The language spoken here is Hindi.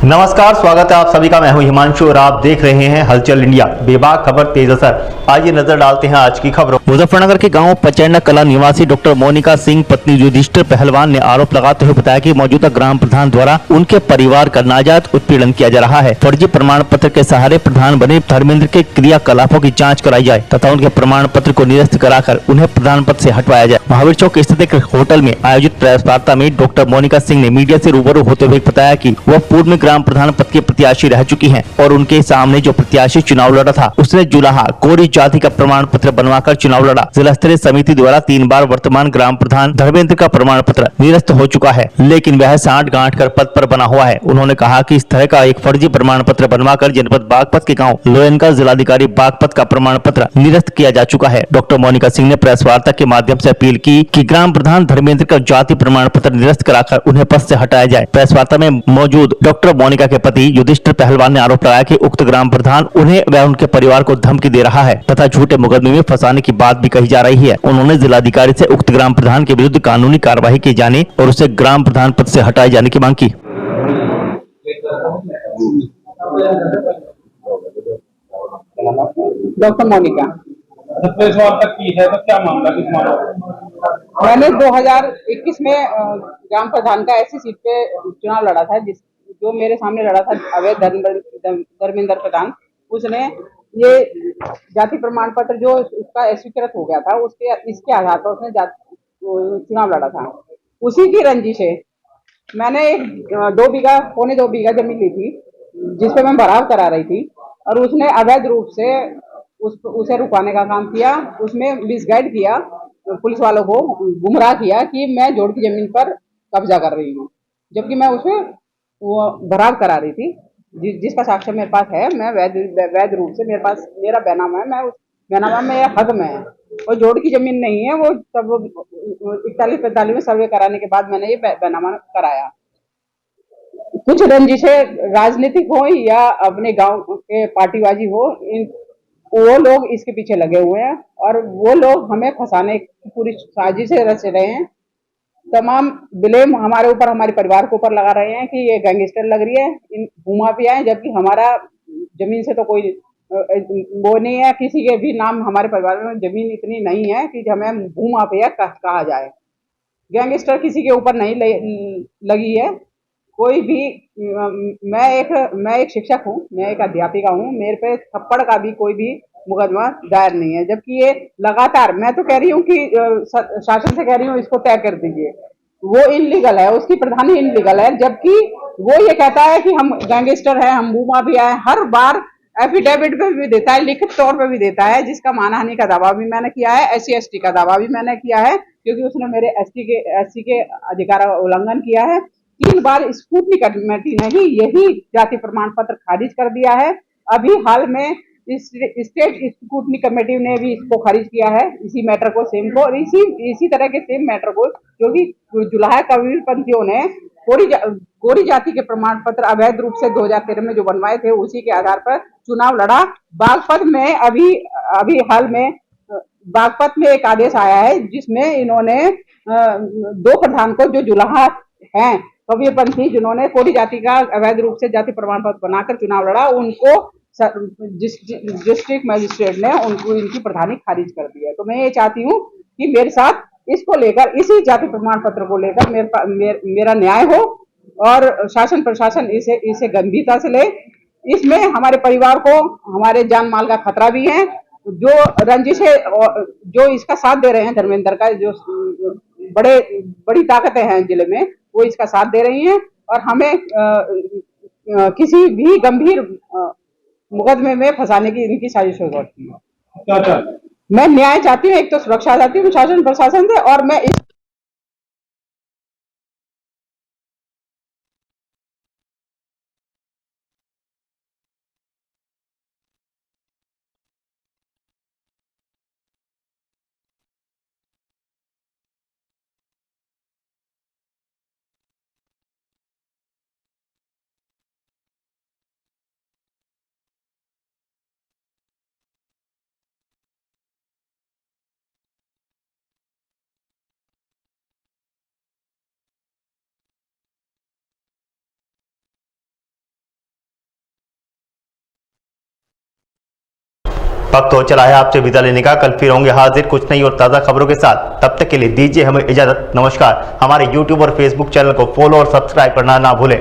नमस्कार, स्वागत है आप सभी का। मैं हूं हिमांशु और आप देख रहे हैं हलचल इंडिया। बेबाक खबर तेज असर। आइए नजर डालते हैं आज की खबरों। मुजफ्फरनगर के गांव पचैना कला निवासी डॉक्टर मोनिका सिंह पत्नी युधिष्ठिर पहलवान ने आरोप लगाते हुए बताया कि मौजूदा ग्राम प्रधान द्वारा उनके परिवार का नाजायज उत्पीड़न किया जा रहा है। फर्जी प्रमाण पत्र के सहारे प्रधान बने धर्मेंद्र के क्रियाकलापों की जाँच कराई जाए तथा उनके प्रमाण पत्र को निरस्त कराकर उन्हें प्रधान पद से हटवाया जाए। महावीर चौक स्थित एक होटल में आयोजित प्रेस वार्ता में डॉक्टर मोनिका सिंह ने मीडिया से रूबरू होते हुए बताया कि वह पूर्व में ग्राम प्रधान पद की प्रत्याशी रह चुकी हैं और उनके सामने जो प्रत्याशी चुनाव लड़ा था उसने जुलाहा कोरी जाति का प्रमाण पत्र बनवाकर चुनाव लड़ा। जिला स्तरीय समिति द्वारा 3 बार वर्तमान ग्राम प्रधान धर्मेंद्र का प्रमाण पत्र निरस्त हो चुका है, लेकिन वह साठ गांठ कर पद पर बना हुआ है। उन्होंने कहा कि इस तरह का एक फर्जी प्रमाण पत्र बनवाकर जनपद बागपत के गाँव लोयन का जिलाधिकारी बागपत का प्रमाण पत्र निरस्त किया जा चुका है। डॉक्टर मोनिका सिंह ने प्रेस वार्ता के माध्यम से अपील की कि ग्राम प्रधान धर्मेंद्र का जाति प्रमाण पत्र निरस्त कराकर उन्हें पद से हटाया जाए। प्रेस वार्ता में मौजूद डॉक्टर मोनिका के पति युधिष्ठिर पहलवान ने आरोप लगाया कि उक्त ग्राम प्रधान उन्हें व उनके परिवार को धमकी दे रहा है तथा झूठे मुकदमे में फंसाने की बात भी कही जा रही है। उन्होंने जिलाधिकारी से उक्त ग्राम प्रधान के विरुद्ध कानूनी कार्रवाई की जाने और उसे ग्राम प्रधान पद से हटाए जाने की मांग की। डॉक्टर मोनिका प्रेस वार्ता की है तो क्या मामला किस मामला? मैंने 2021 में ग्राम प्रधान का ऐसी सीट पे चुनाव लड़ा था जो मेरे सामने लड़ा था अवैध धर्मेंद्र प्रधान। उसने ये जाति प्रमाण पत्र जो उसका अस्वीकृत हो गया था उसके इसके आधार पर उसने चुनाव लड़ा था। उसी की रंजिश है मैंने एक 2 बीघा पौने 2 बीघा जमीन ली थी जिसपे मैं भराव करा रही थी और उसने अवैध रूप से उसे रुकाने का काम किया। उसमें मिसगाइड किया, पुलिस वालों को गुमराह किया कि मैं जोड़ की जमीन पर कब्जा कर रही हूँ, जबकि मैं उसमें वो भराव करा रही थी जिसका साक्ष्य मेरे पास है। मैं वैध रूप से मेरे पास मेरा बैनामा है, मैं उस बैनामा में हक में है और जोड़ की जमीन नहीं है। वो तब 41-45 में सर्वे कराने के बाद मैंने ये बैनामा कराया। कुछ रंजिशें राजनीतिक हो या अपने गांव के पार्टीबाजी हो, वो लोग इसके पीछे लगे हुए हैं और वो लोग हमें फंसाने की पूरी साजिशें रच रहे हैं। तमाम ब्लेम हमारे ऊपर, हमारे परिवार के ऊपर लगा रहे हैं कि ये गैंगस्टर लग रही है, इन भूमाफिया है, जबकि हमारा जमीन से तो कोई वो नहीं है। किसी के भी नाम हमारे परिवार में जमीन इतनी नहीं है कि हमें भूमाफिया कहा जाए। गैंगस्टर किसी के ऊपर नहीं लगी है कोई भी। मैं एक शिक्षक हूँ, मैं एक अध्यापिका हूँ, मेरे पे थप्पड़ का भी कोई भी मुकदमा दायर नहीं है, जबकि ये लगातार, मैं तो कह रही हूँ कि शासन से कह रही हूँ इसको तय कर दीजिए। वो इनलीगल है, उसकी प्रधानी इनलीगल है, जबकि वो ये कहता है कि हम गैंगस्टर है, हम भूमाफिया है। हर बार एफिडेविट पे भी देता है, लिखित तौर पे भी देता है, जिसका मानहानि का दावा भी मैंने किया है, SC ST का दावा भी मैंने किया है, क्योंकि उसने मेरे SC के अधिकार का उल्लंघन किया है। 3 बार स्कूटनी कमेटी ने ही यही जाति प्रमाण पत्र खारिज कर दिया है। अभी हाल में स्टेट स्कूटनी कमेटी ने भी इसको खारिज किया है, इसी मैटर को, सेम को, और इसी तरह के सेम मैटर को, क्योंकि जुलाहा कबीरपंथियों ने गोरी जाति के प्रमाण पत्र अवैध रूप से 2013 में जो बनवाए थे उसी के आधार पर चुनाव लड़ा। बागपत में अभी हाल में बागपत में एक आदेश आया है जिसमें इन्होंने 2 प्रधान को, जो जुलाहा हैं कबीरपंथी, जिन्होंने कोरी जाति का अवैध रूप से जाति प्रमाण पत्र बनाकर चुनाव लड़ा, उनको डिस्ट्रिक्ट मजिस्ट्रेट ने उनको इनकी प्रधानी खारिज कर दी है। तो मैं ये चाहती हूँ कि मेरे साथ इसको लेकर, इसी जाति प्रमाण पत्र को लेकर मेरा न्याय हो और शासन प्रशासन इसे गंभीरता से ले। इसमें हमारे परिवार को, हमारे जान माल का खतरा भी है। जो रंजिश है, जो इसका साथ दे रहे हैं धर्मेंद्र का, जो बड़ी ताकतें हैं जिले में, वो इसका साथ दे रही हैं और हमें किसी भी गंभीर मुकदमे में फंसाने की इनकी साजिश हो सकती है। मैं न्याय चाहती हूँ, एक तो सुरक्षा चाहती हूँ शासन प्रशासन से, और मैं इस वक्त हो चला है आपसे विदा लेने का। कल फिर होंगे हाजिर कुछ नई और ताज़ा खबरों के साथ। तब तक के लिए दीजिए हमें इजाजत। नमस्कार। हमारे YouTube और Facebook चैनल को फॉलो और सब्सक्राइब करना ना भूलें।